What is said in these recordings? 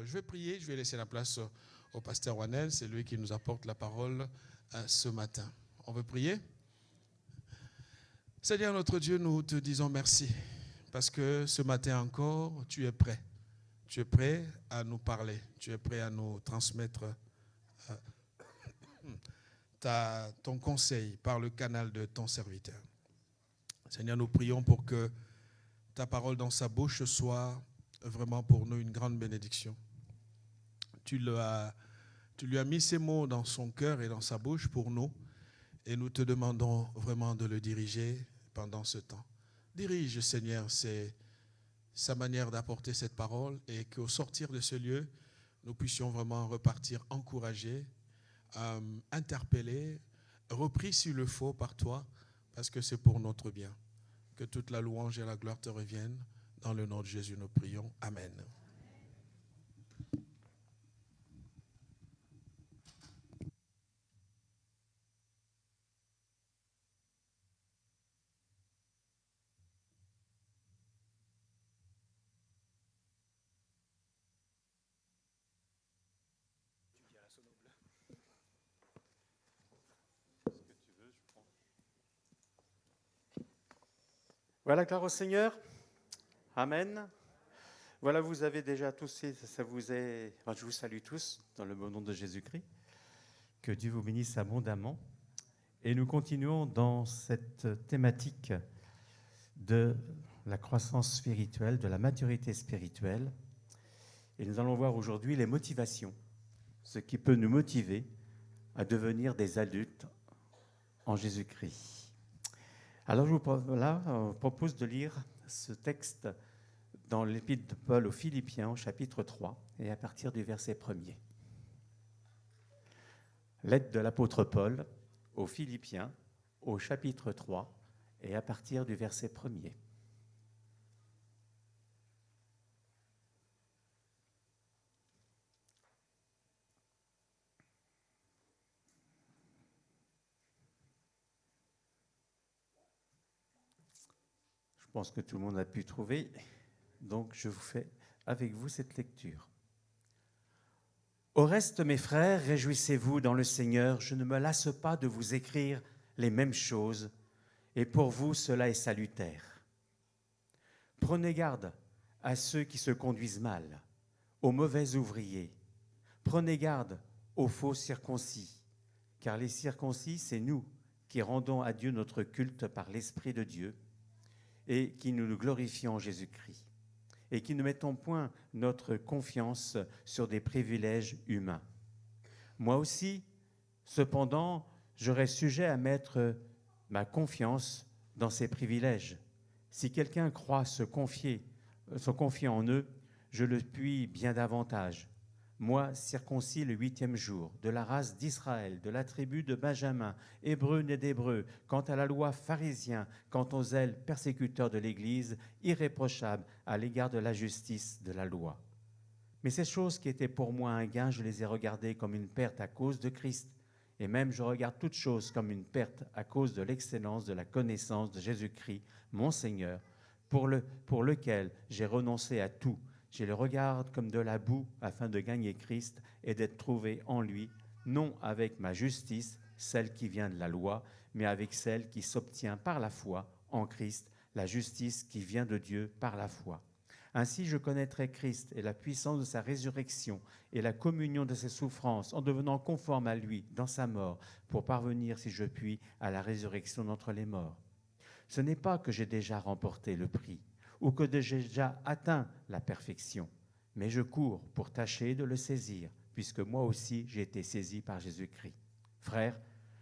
je vais prier, je vais laisser la place au pasteur Wanel, c'est lui qui nous apporte la parole ce matin. On veut prier? Seigneur notre Dieu, nous te disons merci parce que ce matin encore, tu es prêt. Tu es prêt à nous parler, tu es prêt à nous transmettre ton conseil par le canal de ton serviteur. Seigneur, nous prions pour que ta parole dans sa bouche soit vraiment pour nous une grande bénédiction. Tu lui as mis ces mots dans son cœur et dans sa bouche pour nous et nous te demandons vraiment de le diriger pendant ce temps. Dirige, Seigneur, c'est sa manière d'apporter cette parole et qu'au sortir de ce lieu, nous puissions vraiment repartir encouragés, interpellés, repris s'il le faut par toi, parce que c'est pour notre bien. Que toute la louange et la gloire te reviennent. Dans le nom de Jésus, nous prions. Amen. Voilà, gloire au Seigneur. Amen. Voilà, vous avez déjà tous, je vous salue tous dans le bon nom de Jésus-Christ. Que Dieu vous bénisse abondamment. Et nous continuons dans cette thématique de la croissance spirituelle, de la maturité spirituelle. Et nous allons voir aujourd'hui les motivations, ce qui peut nous motiver à devenir des adultes en Jésus-Christ. Alors, je vous propose de lire ce texte dans l'épître de Paul aux Philippiens, au chapitre 3, et à partir du verset 1er. Lettre de l'apôtre Paul aux Philippiens, au chapitre 3, et à partir du verset 1er. Je pense que tout le monde a pu trouver, donc je vous fais avec vous cette lecture. Au reste, mes frères, réjouissez-vous dans le Seigneur, je ne me lasse pas de vous écrire les mêmes choses, et pour vous cela est salutaire. Prenez garde à ceux qui se conduisent mal, aux mauvais ouvriers. Prenez garde aux faux circoncis, car les circoncis, c'est nous qui rendons à Dieu notre culte par l'Esprit de Dieu, et qui nous glorifions en Jésus-Christ, et qui ne mettons point notre confiance sur des privilèges humains. Moi aussi, cependant, j'aurais sujet à mettre ma confiance dans ces privilèges. Si quelqu'un croit se confier en eux, je le puis bien davantage. Moi, circoncis le 8e jour, de la race d'Israël, de la tribu de Benjamin, hébreu né d'hébreu, quant à la loi pharisien, quant aux zèles persécuteurs de l'Église, irréprochable à l'égard de la justice de la loi. Mais ces choses qui étaient pour moi un gain, je les ai regardées comme une perte à cause de Christ. Et même je regarde toutes choses comme une perte à cause de l'excellence de la connaissance de Jésus-Christ, mon Seigneur, pour lequel j'ai renoncé à tout. Je le regarde comme de la boue afin de gagner Christ et d'être trouvé en lui, non avec ma justice, celle qui vient de la loi, mais avec celle qui s'obtient par la foi en Christ, la justice qui vient de Dieu par la foi. Ainsi je connaîtrai Christ et la puissance de sa résurrection et la communion de ses souffrances en devenant conforme à lui dans sa mort pour parvenir, si je puis, à la résurrection d'entre les morts. Ce n'est pas que j'ai déjà remporté le prix ou que j'ai déjà atteint la perfection, mais je cours pour tâcher de le saisir, puisque moi aussi j'ai été saisi par Jésus-Christ. Frères,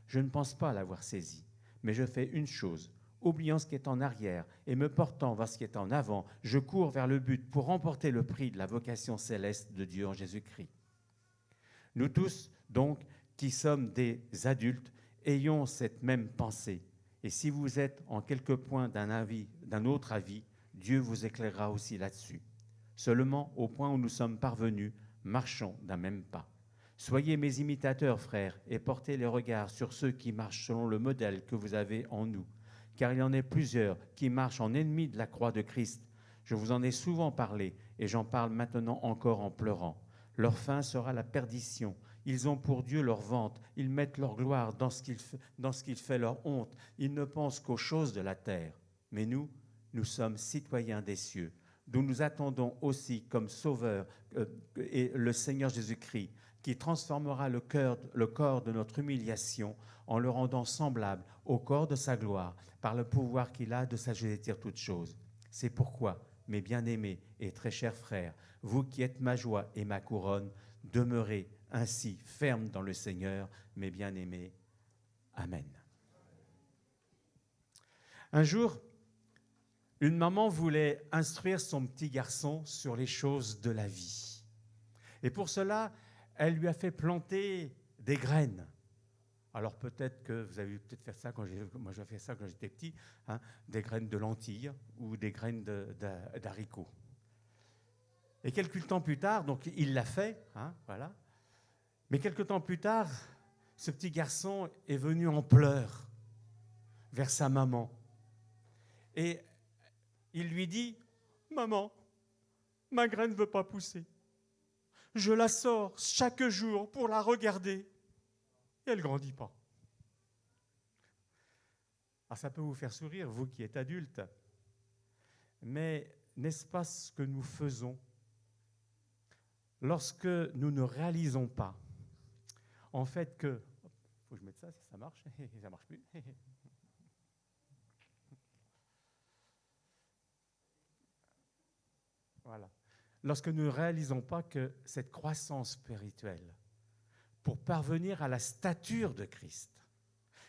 je ne pense pas l'avoir saisi, mais je fais une chose, oubliant ce qui est en arrière et me portant vers ce qui est en avant, je cours vers le but pour remporter le prix de la vocation céleste de Dieu en Jésus-Christ. Nous tous, donc, qui sommes des adultes, ayons cette même pensée. Et si vous êtes en quelque point d'un autre avis, Dieu vous éclairera aussi là-dessus. Seulement, au point où nous sommes parvenus, marchons d'un même pas. Soyez mes imitateurs, frères, et portez les regards sur ceux qui marchent selon le modèle que vous avez en nous. Car il y en a plusieurs qui marchent en ennemis de la croix de Christ. Je vous en ai souvent parlé, et j'en parle maintenant encore en pleurant. Leur fin sera la perdition. Ils ont pour Dieu leur vente. Ils mettent leur gloire dans ce qui fait leur honte. Ils ne pensent qu'aux choses de la terre. Mais nous sommes citoyens des cieux, d'où nous attendons aussi comme sauveur et le Seigneur Jésus-Christ, qui transformera le corps de notre humiliation en le rendant semblable au corps de sa gloire, par le pouvoir qu'il a de s'assujettir toutes choses. C'est pourquoi, mes bien-aimés et très chers frères, vous qui êtes ma joie et ma couronne, demeurez ainsi fermes dans le Seigneur, mes bien-aimés. Amen. Un jour, une maman voulait instruire son petit garçon sur les choses de la vie. Et pour cela, elle lui a fait planter des graines. Alors peut-être que vous avez peut-être fait ça moi j'ai fait ça quand j'étais petit, hein, des graines de lentilles ou des graines d'haricots. Et quelques temps plus tard, donc il l'a fait, hein, voilà. Mais quelques temps plus tard, ce petit garçon est venu en pleurs vers sa maman. Et il lui dit, « Maman, ma graine ne veut pas pousser. Je la sors chaque jour pour la regarder. Et elle ne grandit pas. » Alors ça peut vous faire sourire, vous qui êtes adulte. Mais n'est-ce pas ce que nous faisons lorsque nous ne réalisons pas, en fait, que... Faut que je mette ça, si ça marche. Ça ne marche plus. Voilà. Lorsque nous ne réalisons pas que cette croissance spirituelle, pour parvenir à la stature de Christ,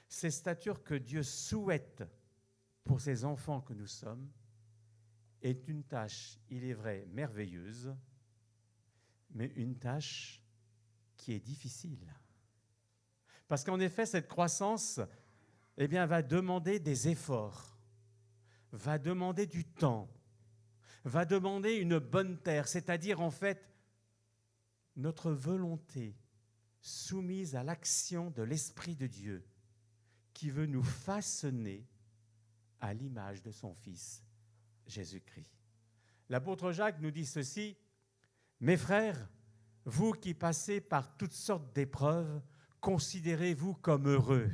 ces statures que Dieu souhaite pour ses enfants que nous sommes, est une tâche, il est vrai, merveilleuse, mais une tâche qui est difficile. Parce qu'en effet, cette croissance, va demander des efforts, va demander du temps, va demander une bonne terre, c'est-à-dire en fait notre volonté soumise à l'action de l'Esprit de Dieu qui veut nous façonner à l'image de son Fils, Jésus-Christ. L'apôtre Jacques nous dit ceci, « Mes frères, vous qui passez par toutes sortes d'épreuves, considérez-vous comme heureux,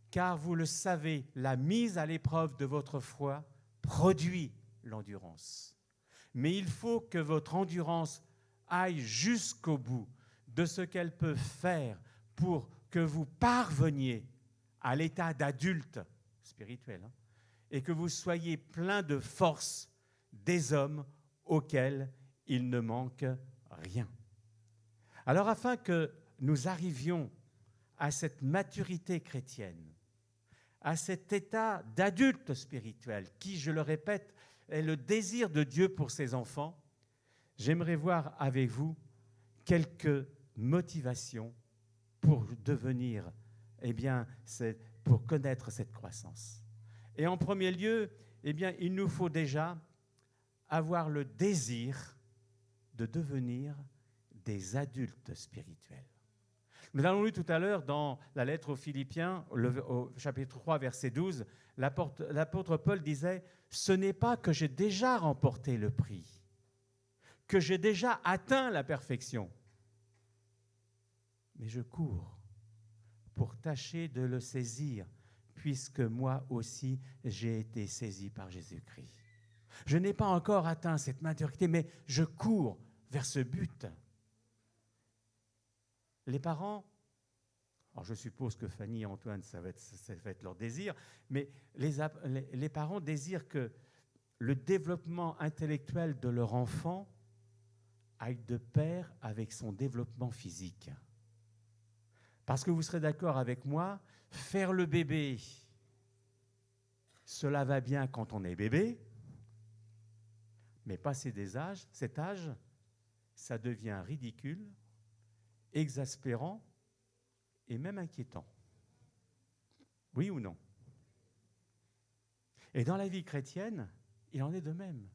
car vous le savez, la mise à l'épreuve de votre foi produit l'endurance. Mais il faut que votre endurance aille jusqu'au bout de ce qu'elle peut faire pour que vous parveniez à l'état d'adulte spirituel, et que vous soyez plein de force des hommes auxquels il ne manque rien. » Alors, afin que nous arrivions à cette maturité chrétienne, à cet état d'adulte spirituel qui, je le répète, est le désir de Dieu pour ses enfants, j'aimerais voir avec vous quelques motivations pour devenir, pour connaître cette croissance. Et en premier lieu, il nous faut déjà avoir le désir de devenir des adultes spirituels. Nous l'avons lu tout à l'heure dans la lettre aux Philippiens, au chapitre 3, verset 12, l'apôtre Paul disait « Ce n'est pas que j'ai déjà remporté le prix, que j'ai déjà atteint la perfection, mais je cours pour tâcher de le saisir, puisque moi aussi j'ai été saisi par Jésus-Christ. Je n'ai pas encore atteint cette maturité, mais je cours vers ce but. » Les parents, alors je suppose que Fanny et Antoine, ça va être leur désir, mais les parents désirent que le développement intellectuel de leur enfant aille de pair avec son développement physique. Parce que vous serez d'accord avec moi, faire le bébé, cela va bien quand on est bébé, mais passé cet âge, ça devient ridicule, exaspérant et même inquiétant. Oui ou non? Et dans la vie chrétienne, il en est de même.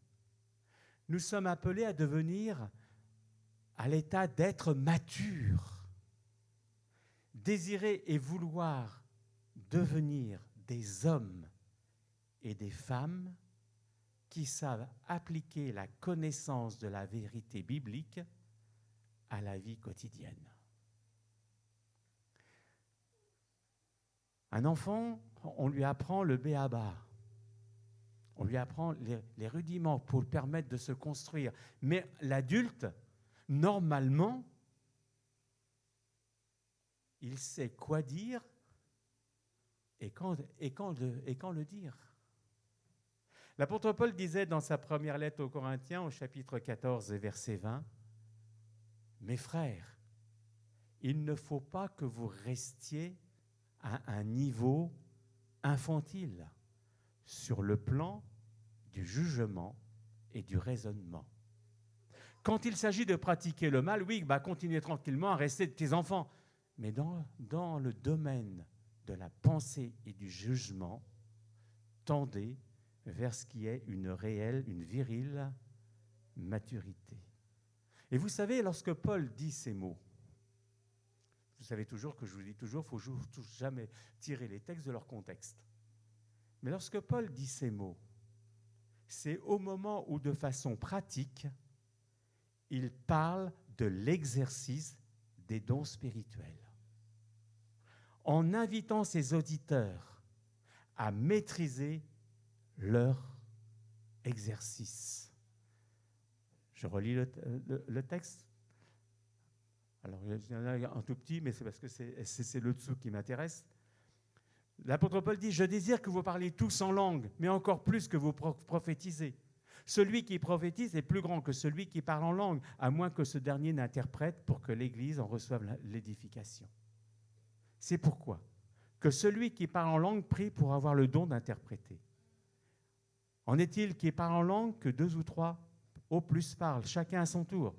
Nous sommes appelés à devenir à l'état d'être matures, désirer et vouloir devenir des hommes et des femmes qui savent appliquer la connaissance de la vérité biblique à la vie quotidienne. Un enfant, on lui apprend le b.a.-ba. On lui apprend les rudiments pour le permettre de se construire. Mais l'adulte, normalement, il sait quoi dire et quand le dire. L'apôtre Paul disait dans sa première lettre aux Corinthiens, au chapitre 14 et verset 20, « Mes frères, il ne faut pas que vous restiez à un niveau infantile sur le plan du jugement et du raisonnement. Quand il s'agit de pratiquer le mal, oui, continuez tranquillement à rester de petits enfants. Mais dans le domaine de la pensée et du jugement, tendez vers ce qui est une virile maturité. » Et vous savez, lorsque Paul dit ces mots, vous savez toujours que je vous dis toujours, il ne faut jamais tirer les textes de leur contexte. Mais lorsque Paul dit ces mots, c'est au moment où, de façon pratique, il parle de l'exercice des dons spirituels, en invitant ses auditeurs à maîtriser leur exercice. Je relis le texte. Alors, il y en a un tout petit, mais c'est parce que c'est le dessous qui m'intéresse. L'apôtre Paul dit « Je désire que vous parliez tous en langue, mais encore plus que vous prophétisez. Celui qui prophétise est plus grand que celui qui parle en langue, à moins que ce dernier n'interprète pour que l'Église en reçoive l'édification. » C'est pourquoi que celui qui parle en langue prie pour avoir le don d'interpréter. En est-il qui parle en langue que 2 ou 3 au plus parlent, chacun à son tour,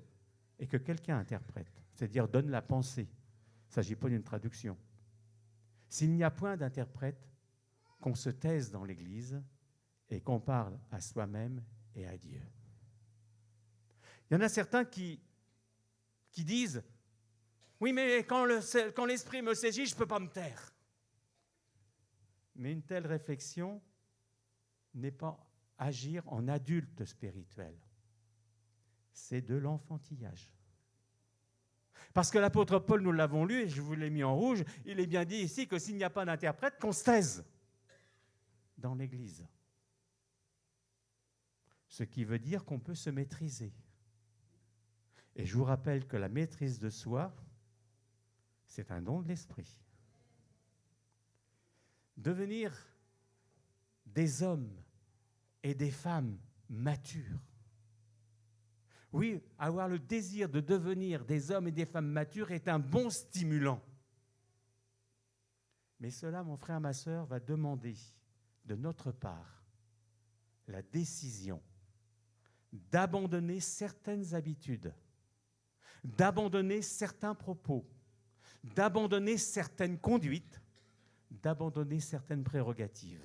et que quelqu'un interprète, c'est-à-dire donne la pensée. Il ne s'agit pas d'une traduction. S'il n'y a point d'interprète, qu'on se taise dans l'Église et qu'on parle à soi-même et à Dieu. Il y en a certains qui disent « Oui, mais quand l'Esprit me saisit, je ne peux pas me taire. » Mais une telle réflexion n'est pas agir en adulte spirituel. C'est de l'enfantillage. Parce que l'apôtre Paul, nous l'avons lu, et je vous l'ai mis en rouge, il est bien dit ici que s'il n'y a pas d'interprète, qu'on se taise dans l'Église. Ce qui veut dire qu'on peut se maîtriser. Et je vous rappelle que la maîtrise de soi, c'est un don de l'esprit. Devenir des hommes et des femmes matures. Oui, avoir le désir de devenir des hommes et des femmes matures est un bon stimulant. Mais cela, mon frère, ma sœur, va demander de notre part la décision d'abandonner certaines habitudes, d'abandonner certains propos, d'abandonner certaines conduites, d'abandonner certaines prérogatives.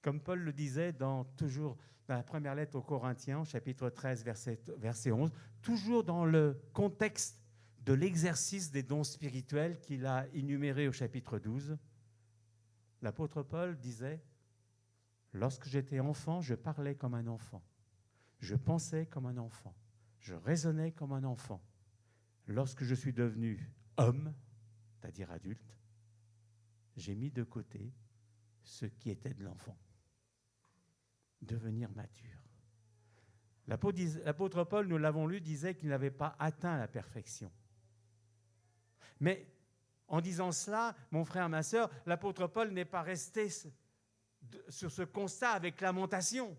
Comme Paul le disait toujours dans la première lettre aux Corinthiens, chapitre 13, verset 11, toujours dans le contexte de l'exercice des dons spirituels qu'il a énuméré au chapitre 12, l'apôtre Paul disait « Lorsque j'étais enfant, je parlais comme un enfant, je pensais comme un enfant, je raisonnais comme un enfant. Lorsque je suis devenu homme, c'est-à-dire adulte, j'ai mis de côté ce qui était de l'enfant. » Devenir mature. L'apôtre Paul, nous l'avons lu, disait qu'il n'avait pas atteint la perfection. Mais en disant cela, mon frère, ma sœur, l'apôtre Paul n'est pas resté sur ce constat avec lamentation.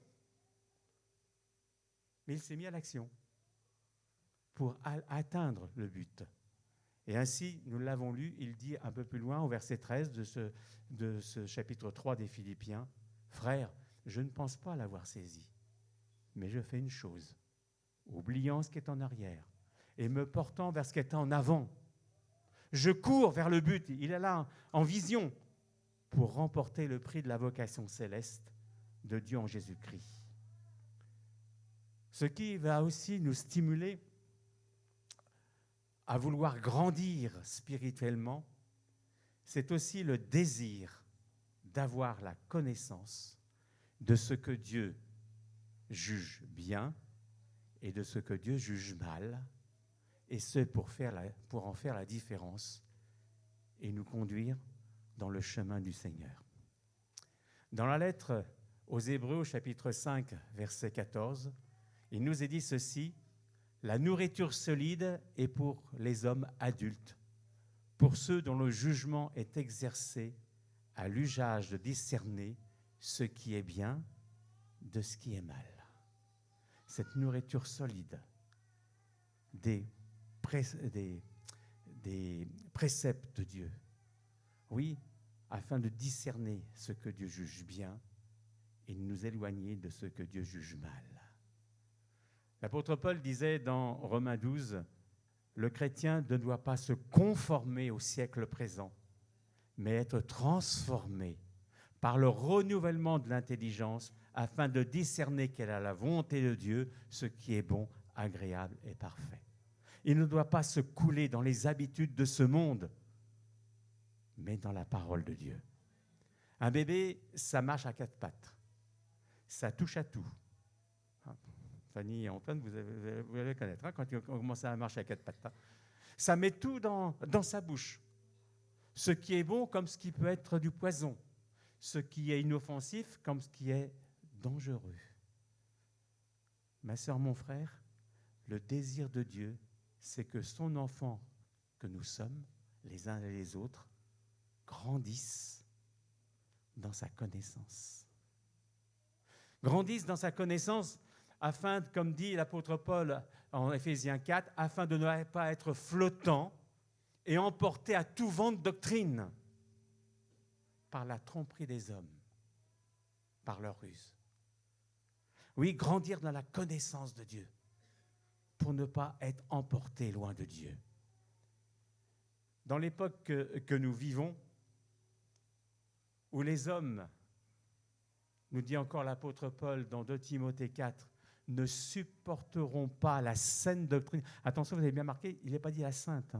Mais il s'est mis à l'action pour atteindre le but. Et ainsi, nous l'avons lu, il dit un peu plus loin, au verset 13 de ce chapitre 3 des Philippiens, « Frères, je ne pense pas l'avoir saisi, mais je fais une chose, oubliant ce qui est en arrière et me portant vers ce qui est en avant. Je cours vers le but, il est là en vision, pour remporter le prix de la vocation céleste de Dieu en Jésus-Christ. » Ce qui va aussi nous stimuler à vouloir grandir spirituellement, c'est aussi le désir d'avoir la connaissance de ce que Dieu juge bien et de ce que Dieu juge mal, et ce pour en faire la différence et nous conduire dans le chemin du Seigneur. Dans la lettre aux Hébreux, au chapitre 5, verset 14, il nous est dit ceci: « La nourriture solide est pour les hommes adultes, pour ceux dont le jugement est exercé à l'usage de discerner ce qui est bien de ce qui est mal. » Cette nourriture solide des préceptes de Dieu, oui, afin de discerner ce que Dieu juge bien et de nous éloigner de ce que Dieu juge mal. L'apôtre Paul disait dans Romains 12, « Le chrétien ne doit pas se conformer au siècle présent, mais être transformé par le renouvellement de l'intelligence afin de discerner quelle est la volonté de Dieu, ce qui est bon, agréable et parfait. » Il ne doit pas se couler dans les habitudes de ce monde, mais dans la parole de Dieu. Un bébé, ça marche à quatre pattes. Ça touche à tout. Fanny et Antoine, vous allez connaître, quand ils ont commencé à marcher à quatre pattes. Ça met tout dans sa bouche. Ce qui est bon comme ce qui peut être du poison. Ce qui est inoffensif comme ce qui est dangereux. Ma sœur, mon frère, le désir de Dieu, c'est que son enfant que nous sommes, les uns et les autres, grandissent dans sa connaissance. Grandissent dans sa connaissance afin, comme dit l'apôtre Paul en Éphésiens 4, afin de ne pas être flottant et emporté à tout vent de doctrine par la tromperie des hommes, par leur ruse. Oui, grandir dans la connaissance de Dieu pour ne pas être emporté loin de Dieu. Dans l'époque que nous vivons, où les hommes, nous dit encore l'apôtre Paul dans 2 Timothée 4, ne supporteront pas la saine doctrine. Attention, vous avez bien marqué, il n'est pas dit la sainte.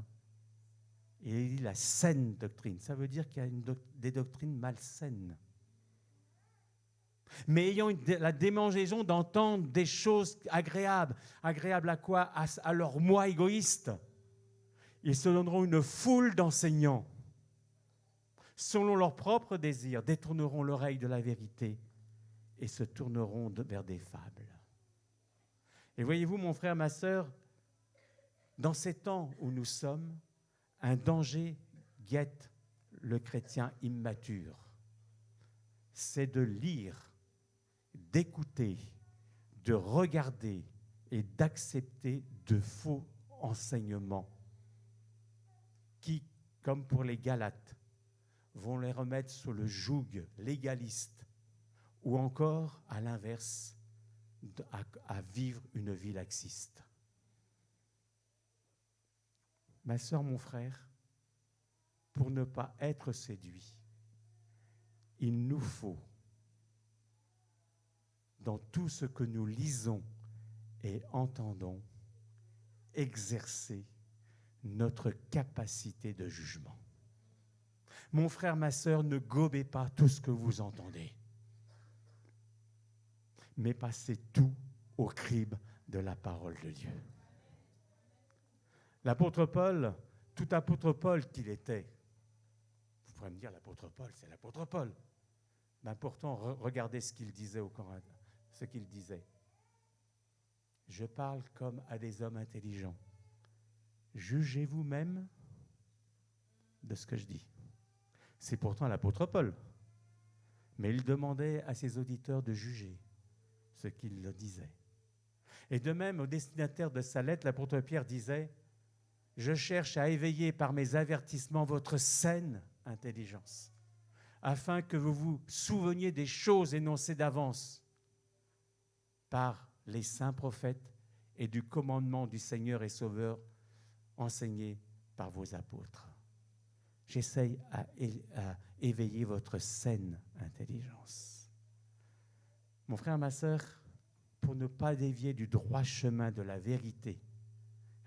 Il est dit la saine doctrine. Ça veut dire qu'il y a des doctrines malsaines. Mais ayant la démangeaison d'entendre des choses agréables. Agréables à quoi ? À leur moi égoïste. Ils se donneront une foule d'enseignants. Selon leurs propres désirs, détourneront l'oreille de la vérité et se tourneront vers des fables. Et voyez-vous, mon frère, ma sœur, dans ces temps où nous sommes, un danger guette le chrétien immature. C'est de lire, d'écouter, de regarder et d'accepter de faux enseignements qui, comme pour les Galates, vont les remettre sous le joug légaliste ou encore, à l'inverse, à vivre une vie laxiste. Ma sœur, mon frère, pour ne pas être séduit, il nous faut, dans tout ce que nous lisons et entendons, exercer notre capacité de jugement. Mon frère, ma sœur, ne gobez pas tout ce que vous entendez, mais passez tout au crible de la parole de Dieu. L'apôtre Paul, tout apôtre Paul qu'il était, vous pourrez me dire, l'apôtre Paul, c'est l'apôtre Paul. Mais pourtant, regardez ce qu'il disait aux Corinthiens, ce qu'il disait. Je parle comme à des hommes intelligents. Jugez vous-même de ce que je dis. C'est pourtant l'apôtre Paul. Mais il demandait à ses auditeurs de juger ce qu'il le disait. Et de même, au destinataire de sa lettre, l'apôtre Pierre disait « Je cherche à éveiller par mes avertissements votre saine intelligence, afin que vous vous souveniez des choses énoncées d'avance par les saints prophètes et du commandement du Seigneur et Sauveur enseigné par vos apôtres. » J'essaye à éveiller votre saine intelligence. Mon frère, ma sœur, pour ne pas dévier du droit chemin de la vérité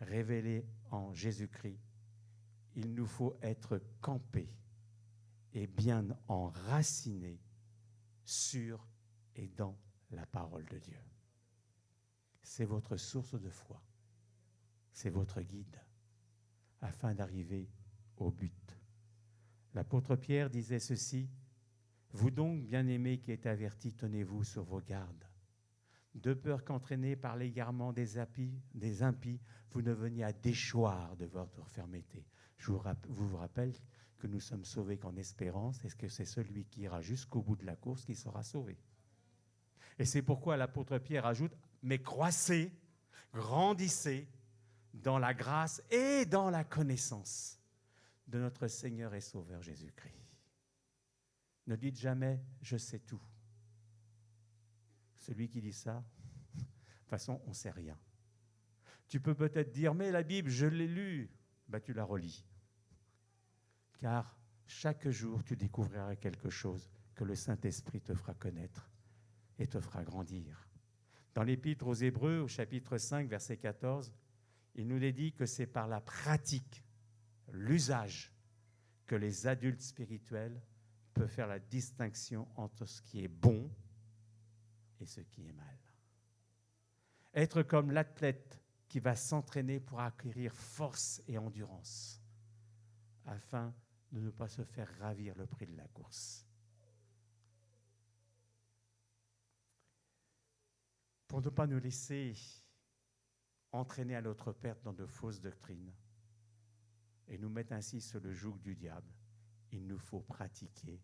révélée en Jésus-Christ, il nous faut être campés et bien enracinés sur et dans la parole de Dieu. C'est votre source de foi. C'est votre guide afin d'arriver au but. L'apôtre Pierre disait ceci: « Vous donc, bien-aimés qui êtes avertis, tenez-vous sur vos gardes, de peur qu'entraînés par l'égarement des impies, vous ne veniez à déchoir de votre fermeté. » Je vous rappelle que nous sommes sauvés qu'en espérance, et que c'est celui qui ira jusqu'au bout de la course qui sera sauvé. Et c'est pourquoi l'apôtre Pierre ajoute: « Mais croissez, grandissez dans la grâce et dans la connaissance de notre Seigneur et Sauveur Jésus-Christ. » Ne dites jamais « je sais tout ». Celui qui dit ça, de toute façon, on ne sait rien. Tu peux peut-être dire « mais la Bible, je l'ai lue ». Ben, tu la relis. Car chaque jour, tu découvriras quelque chose que le Saint-Esprit te fera connaître et te fera grandir. Dans l'Épître aux Hébreux, au chapitre 5, verset 14, il nous est dit que c'est par la pratique, l'usage, que les adultes spirituels peuvent faire la distinction entre ce qui est bon et ce qui est mal. Être comme l'athlète qui va s'entraîner pour acquérir force et endurance, afin de ne pas se faire ravir le prix de la course. Pour ne pas nous laisser entraîner à notre perte dans de fausses doctrines et nous mettre ainsi sur le joug du diable, il nous faut pratiquer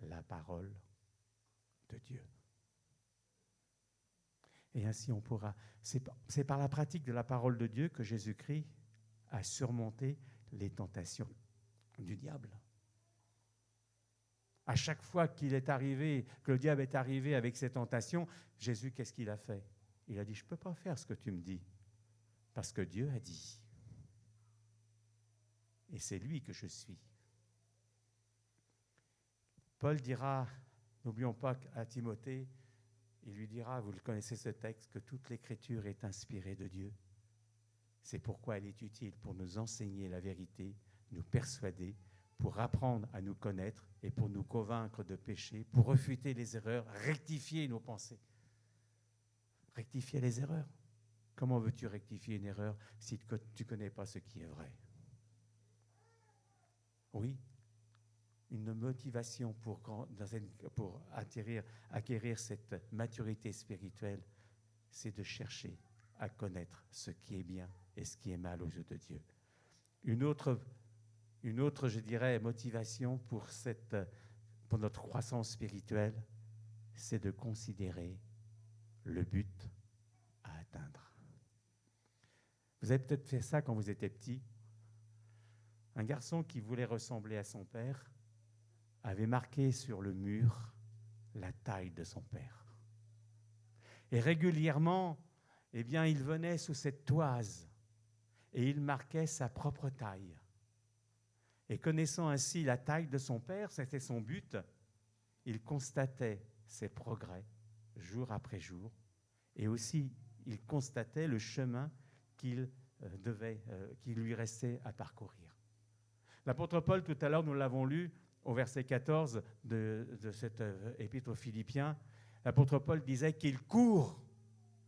la parole de Dieu. Et ainsi on pourra... C'est par la pratique de la parole de Dieu que Jésus-Christ a surmonté les tentations du diable. À chaque fois qu'il est arrivé, que le diable est arrivé avec ses tentations, Jésus, qu'est-ce qu'il a fait? Il a dit, je ne peux pas faire ce que tu me dis, parce que Dieu a dit. Et c'est lui que je suis. Paul dira, n'oublions pas à Timothée, il lui dira, vous le connaissez ce texte, que toute l'écriture est inspirée de Dieu. C'est pourquoi elle est utile pour nous enseigner la vérité, nous persuader, pour apprendre à nous connaître et pour nous convaincre de péché, pour refuter les erreurs, rectifier nos pensées. Rectifier les erreurs. Comment veux-tu rectifier une erreur si tu ne connais pas ce qui est vrai? Oui, une motivation pour acquérir cette maturité spirituelle, c'est de chercher à connaître ce qui est bien et ce qui est mal aux yeux de Dieu. Une autre, je dirais, motivation pour notre croissance spirituelle, c'est de considérer le but à atteindre. Vous avez peut-être fait ça quand vous étiez petit. Un garçon qui voulait ressembler à son père avait marqué sur le mur la taille de son père. Et régulièrement, il venait sous cette toise et il marquait sa propre taille. Et connaissant ainsi la taille de son père, c'était son but, il constatait ses progrès jour après jour et aussi il constatait le chemin qu'il lui restait à parcourir. L'apôtre Paul, tout à l'heure, nous l'avons lu au verset 14 de cette épître aux Philippiens, l'apôtre Paul disait qu'il court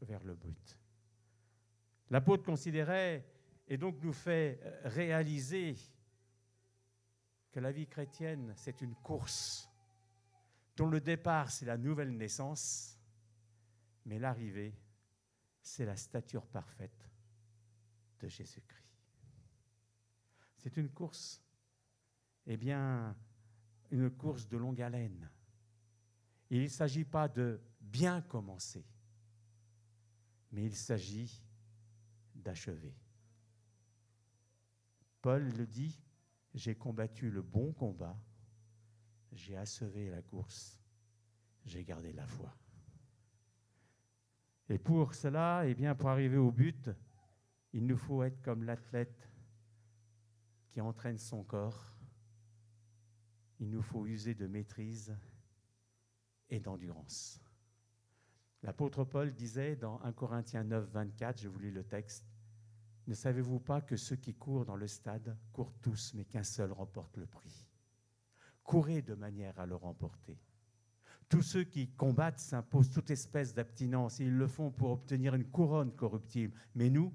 vers le but. L'apôtre considérait et donc nous fait réaliser que la vie chrétienne, c'est une course dont le départ, c'est la nouvelle naissance, mais l'arrivée, c'est la stature parfaite de Jésus-Christ. C'est une course, une course de longue haleine. Il ne s'agit pas de bien commencer, mais il s'agit d'achever. Paul le dit, j'ai combattu le bon combat, j'ai achevé la course, j'ai gardé la foi. Et pour cela, pour arriver au but, il nous faut être comme l'athlète qui entraîne son corps. Il nous faut user de maîtrise et d'endurance. L'apôtre Paul disait dans 1 Corinthiens 9, 24, je vous lis le texte, « Ne savez-vous pas que ceux qui courent dans le stade courent tous, mais qu'un seul remporte le prix ? courez de manière à le remporter. Tous ceux qui combattent s'imposent toute espèce d'abstinence. Ils le font pour obtenir une couronne corruptible. Mais nous,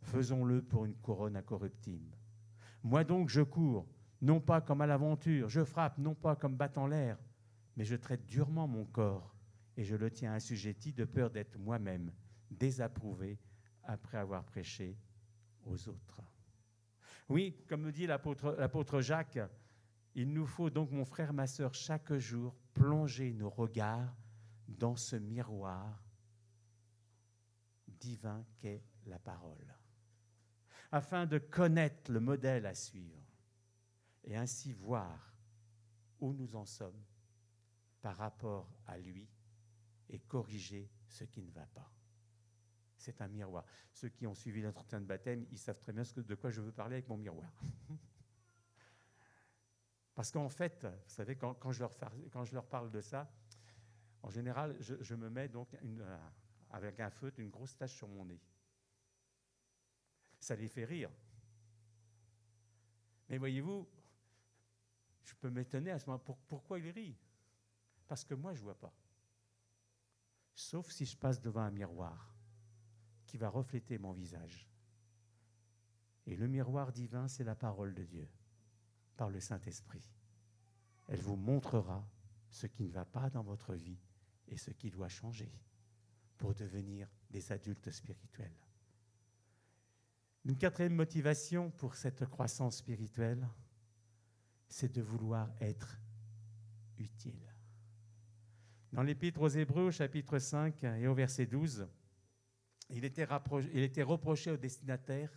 faisons-le pour une couronne incorruptible. Moi donc, je cours, non pas comme à l'aventure. Je frappe, non pas comme battant l'air. Mais je traite durement mon corps et je le tiens assujetti de peur d'être moi-même désapprouvé après avoir prêché aux autres. Oui, comme me dit l'apôtre Jacques, il nous faut donc, mon frère, ma sœur, chaque jour plonger nos regards dans ce miroir divin qu'est la parole, afin de connaître le modèle à suivre et ainsi voir où nous en sommes par rapport à lui et corriger ce qui ne va pas. C'est un miroir. Ceux qui ont suivi l'entretien de baptême, ils savent très bien de quoi je veux parler avec mon miroir. Parce qu'en fait, vous savez, quand je leur parle de ça, en général, je me mets donc avec un feutre une grosse tache sur mon nez. Ça les fait rire. Mais voyez-vous, je peux m'étonner à ce moment. Pourquoi ils rient? Parce que moi, je ne vois pas. Sauf si je passe devant un miroir qui va refléter mon visage. Et le miroir divin, c'est la parole de Dieu, par le Saint-Esprit. Elle vous montrera ce qui ne va pas dans votre vie et ce qui doit changer pour devenir des adultes spirituels. Une quatrième motivation pour cette croissance spirituelle, c'est de vouloir être utile. Dans l'Épître aux Hébreux, au chapitre 5 et au verset 12, il était reproché au destinataire,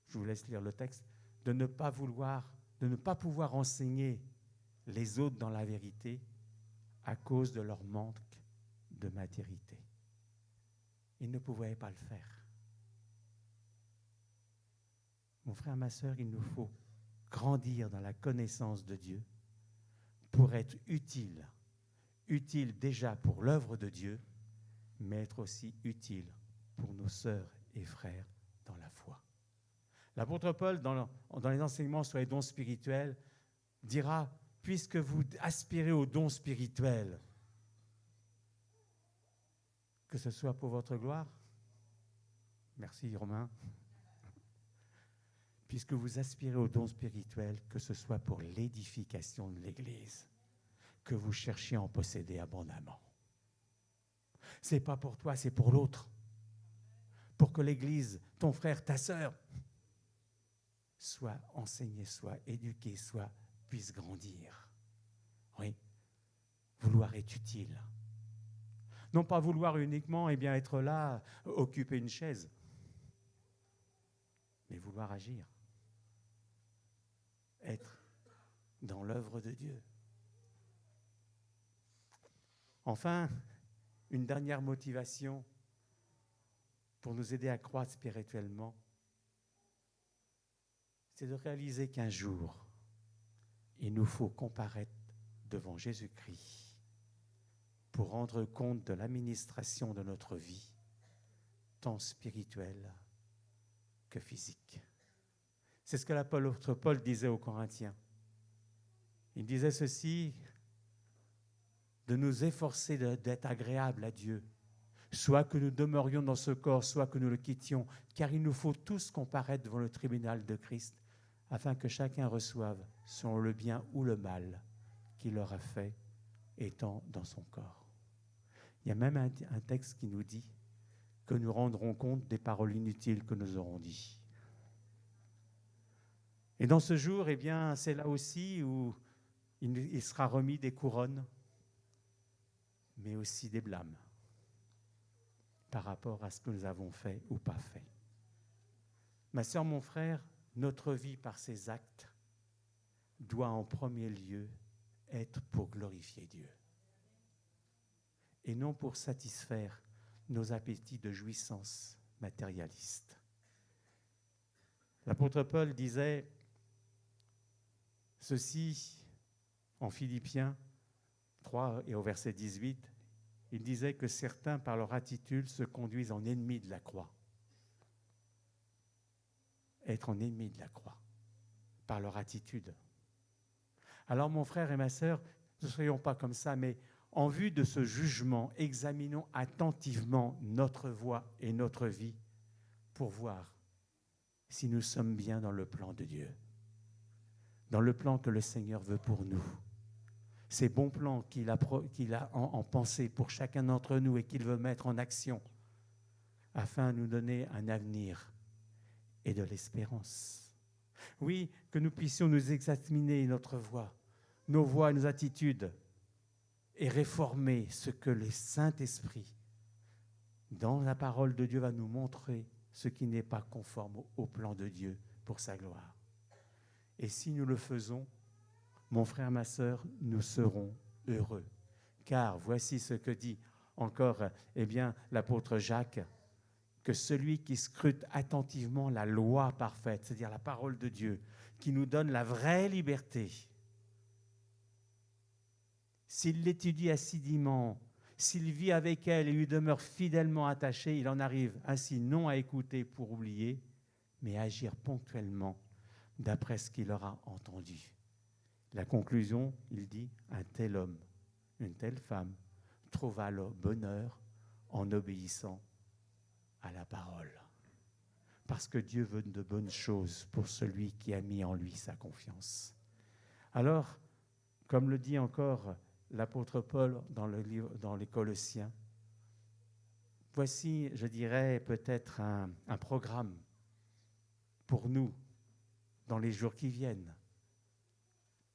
je vous laisse lire le texte, de ne pas pouvoir enseigner les autres dans la vérité à cause de leur manque de maturité. Ils ne pouvaient pas le faire. Mon frère, ma sœur, il nous faut grandir dans la connaissance de Dieu pour être utile déjà pour l'œuvre de Dieu, mais être aussi utile pour nos sœurs et frères dans la foi. L'apôtre Paul, dans les enseignements sur les dons spirituels, dira, puisque vous aspirez aux dons spirituels, que ce soit pour votre gloire, merci Romain, puisque vous aspirez aux dons spirituels, que ce soit pour l'édification de l'Église, que vous cherchiez à en posséder abondamment. Ce n'est pas pour toi, c'est pour l'autre. Pour que l'Église, ton frère, ta sœur, soit enseignée, soit éduquée, puisse grandir. Oui, vouloir être utile. Non pas vouloir uniquement être là, occuper une chaise, mais vouloir agir. Être dans l'œuvre de Dieu. Enfin, une dernière motivation pour nous aider à croître spirituellement, c'est de réaliser qu'un jour, il nous faut comparaître devant Jésus-Christ pour rendre compte de l'administration de notre vie, tant spirituelle que physique. C'est ce que l'apôtre Paul disait aux Corinthiens. Il disait ceci, de nous efforcer d'être agréables à Dieu, soit que nous demeurions dans ce corps, soit que nous le quittions, car il nous faut tous comparaître devant le tribunal de Christ, afin que chacun reçoive selon le bien ou le mal qu'il aura fait étant dans son corps. Il y a même un texte qui nous dit que nous rendrons compte des paroles inutiles que nous aurons dites. Et dans ce jour, c'est là aussi où il sera remis des couronnes, mais aussi des blâmes par rapport à ce que nous avons fait ou pas fait. Ma sœur, mon frère, notre vie par ses actes doit en premier lieu être pour glorifier Dieu et non pour satisfaire nos appétits de jouissance matérialistes. L'apôtre Paul disait ceci en Philippiens 3 et au verset 18, il disait que certains, par leur attitude, se conduisent en ennemis de la croix. Être en ennemi de la croix, par leur attitude. Alors mon frère et ma sœur, ne soyons pas comme ça, mais en vue de ce jugement, examinons attentivement notre voie et notre vie pour voir si nous sommes bien dans le plan de Dieu, dans le plan que le Seigneur veut pour nous. Ces bons plans qu'il a en pensée pour chacun d'entre nous et qu'il veut mettre en action afin de nous donner un avenir et de l'espérance. Oui, que nous puissions nous examiner notre voie, nos voies, nos attitudes et réformer ce que le Saint-Esprit, dans la parole de Dieu, va nous montrer ce qui n'est pas conforme au plan de Dieu pour sa gloire. Et si nous le faisons, mon frère, ma sœur, nous serons heureux. Car voici ce que dit encore l'apôtre Jacques, que celui qui scrute attentivement la loi parfaite, c'est-à-dire la parole de Dieu, qui nous donne la vraie liberté, s'il l'étudie assidûment, s'il vit avec elle et lui demeure fidèlement attaché, il en arrive ainsi non à écouter pour oublier, mais à agir ponctuellement d'après ce qu'il aura entendu. La conclusion, il dit, un tel homme, une telle femme trouva le bonheur en obéissant à la parole. Parce que Dieu veut de bonnes choses pour celui qui a mis en lui sa confiance. Alors, comme le dit encore l'apôtre Paul dans les Colossiens, voici, je dirais, peut-être un programme pour nous dans les jours qui viennent.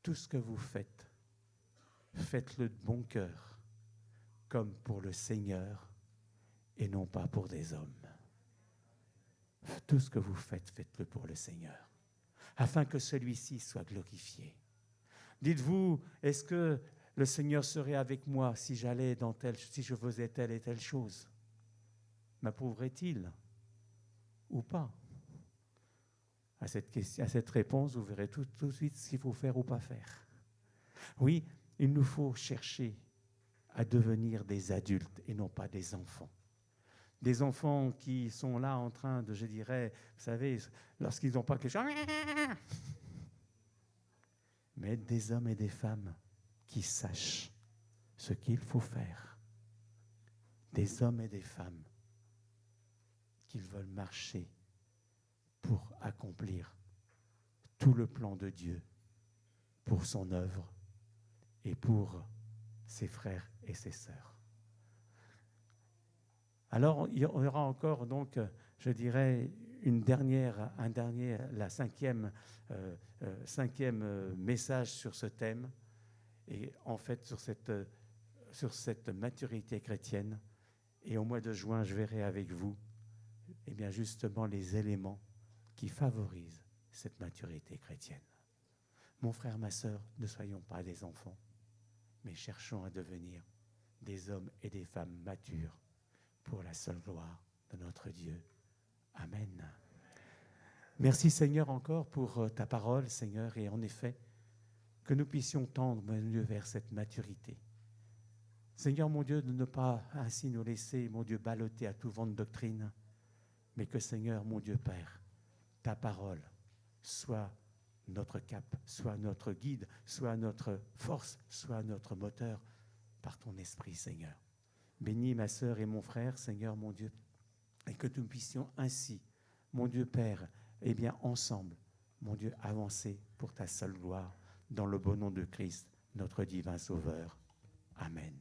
Tout ce que vous faites, faites-le de bon cœur, comme pour le Seigneur et non pas pour des hommes. Tout ce que vous faites, faites-le pour le Seigneur, afin que celui-ci soit glorifié. Dites-vous, est-ce que le Seigneur serait avec moi si je faisais telle et telle chose? M'approuverait-il ou pas? À cette réponse, vous verrez tout de suite ce qu'il faut faire ou pas faire. Oui, il nous faut chercher à devenir des adultes et non pas des enfants. Des enfants qui sont là en train de, je dirais, vous savez, lorsqu'ils n'ont pas quelque chose, mais des hommes et des femmes qui sachent ce qu'il faut faire. Des hommes et des femmes qui veulent marcher pour accomplir tout le plan de Dieu pour son œuvre et pour ses frères et ses sœurs. Alors, il y aura encore, donc, je dirais, la cinquième message sur ce thème, et en fait sur cette maturité chrétienne. Et au mois de juin, je verrai avec vous, justement, les éléments qui favorisent cette maturité chrétienne. Mon frère, ma sœur, ne soyons pas des enfants, mais cherchons à devenir des hommes et des femmes matures pour la seule gloire de notre Dieu. Amen. Merci Seigneur encore pour ta parole, Seigneur, et en effet, que nous puissions tendre, mon Dieu, vers cette maturité. Seigneur, mon Dieu, de ne pas ainsi nous laisser, mon Dieu, balloter à tout vent de doctrine, mais que Seigneur, mon Dieu Père, ta parole soit notre cap, soit notre guide, soit notre force, soit notre moteur par ton esprit, Seigneur. Bénis ma sœur et mon frère, Seigneur, mon Dieu, et que nous puissions ainsi, mon Dieu Père, ensemble, mon Dieu, avancer pour ta seule gloire, dans le beau nom de Christ, notre divin Sauveur. Amen.